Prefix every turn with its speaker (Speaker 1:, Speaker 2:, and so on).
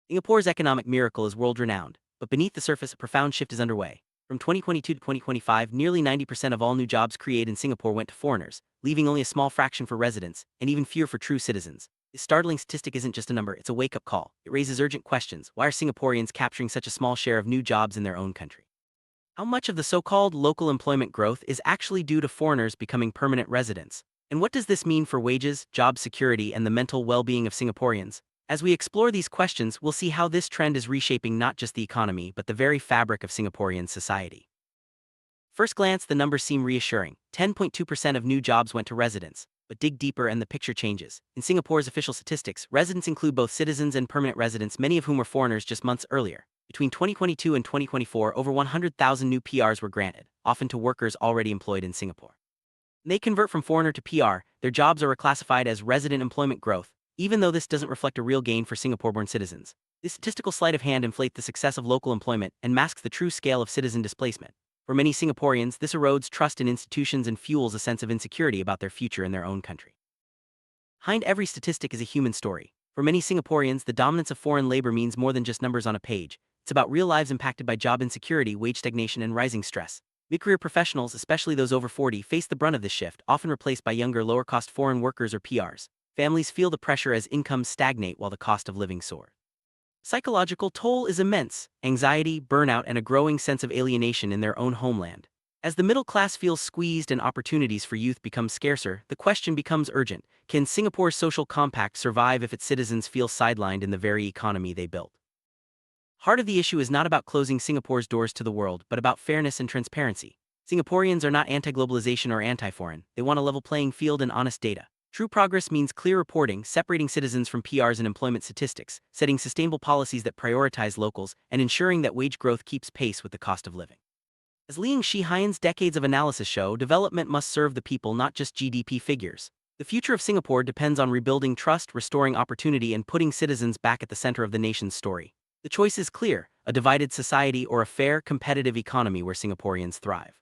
Speaker 1: Singapore's economic miracle is world-renowned, but beneath the surface a profound shift is underway. From 2022 to 2025, nearly 90% of all new jobs created in Singapore went to foreigners, leaving only a small fraction for residents, and even fewer for true citizens. This startling statistic isn't just a number, it's a wake-up call. It raises urgent questions. Why are Singaporeans capturing such a small share of new jobs in their own country? How much of the so-called local employment growth is actually due to foreigners becoming permanent residents? And what does this mean for wages, job security, and the mental well-being of Singaporeans? As we explore these questions, we'll see how this trend is reshaping not just the economy but the very fabric of Singaporean society. First glance, the numbers seem reassuring. 10.2% of new jobs went to residents. But dig deeper and the picture changes. In Singapore's official statistics, residents include both citizens and permanent residents, many of whom were foreigners just months earlier. Between 2022 and 2024, over 100,000 new PRs were granted, often to workers already employed in Singapore. When they convert from foreigner to PR, their jobs are reclassified as resident employment growth, even though this doesn't reflect a real gain for Singapore-born citizens. This statistical sleight of hand inflates the success of local employment and masks the true scale of citizen displacement. For many Singaporeans, this erodes trust in institutions and fuels a sense of insecurity about their future in their own country. Behind every statistic is a human story. For many Singaporeans, the dominance of foreign labor means more than just numbers on a page. It's about real lives impacted by job insecurity, wage stagnation, and rising stress. Mid-career professionals, especially those over 40, face the brunt of this shift, often replaced by younger, lower-cost foreign workers or PRs. Families feel the pressure as incomes stagnate while the cost of living soars. Psychological toll is immense: anxiety, burnout, and a growing sense of alienation in their own homeland. As the middle class feels squeezed and opportunities for youth become scarcer, the question becomes urgent: can Singapore's social compact survive if its citizens feel sidelined in the very economy they built? Heart of the issue is not about closing Singapore's doors to the world, but about fairness and transparency. Singaporeans are not anti-globalization or anti-foreign. They want a level playing field and honest data. True progress means clear reporting, separating citizens from PRs and employment statistics, setting sustainable policies that prioritize locals, and ensuring that wage growth keeps pace with the cost of living. As Liang Shihan's decades of analysis show, development must serve the people, not just GDP figures. The future of Singapore depends on rebuilding trust, restoring opportunity, and putting citizens back at the center of the nation's story. The choice is clear: a divided society or a fair, competitive economy where Singaporeans thrive.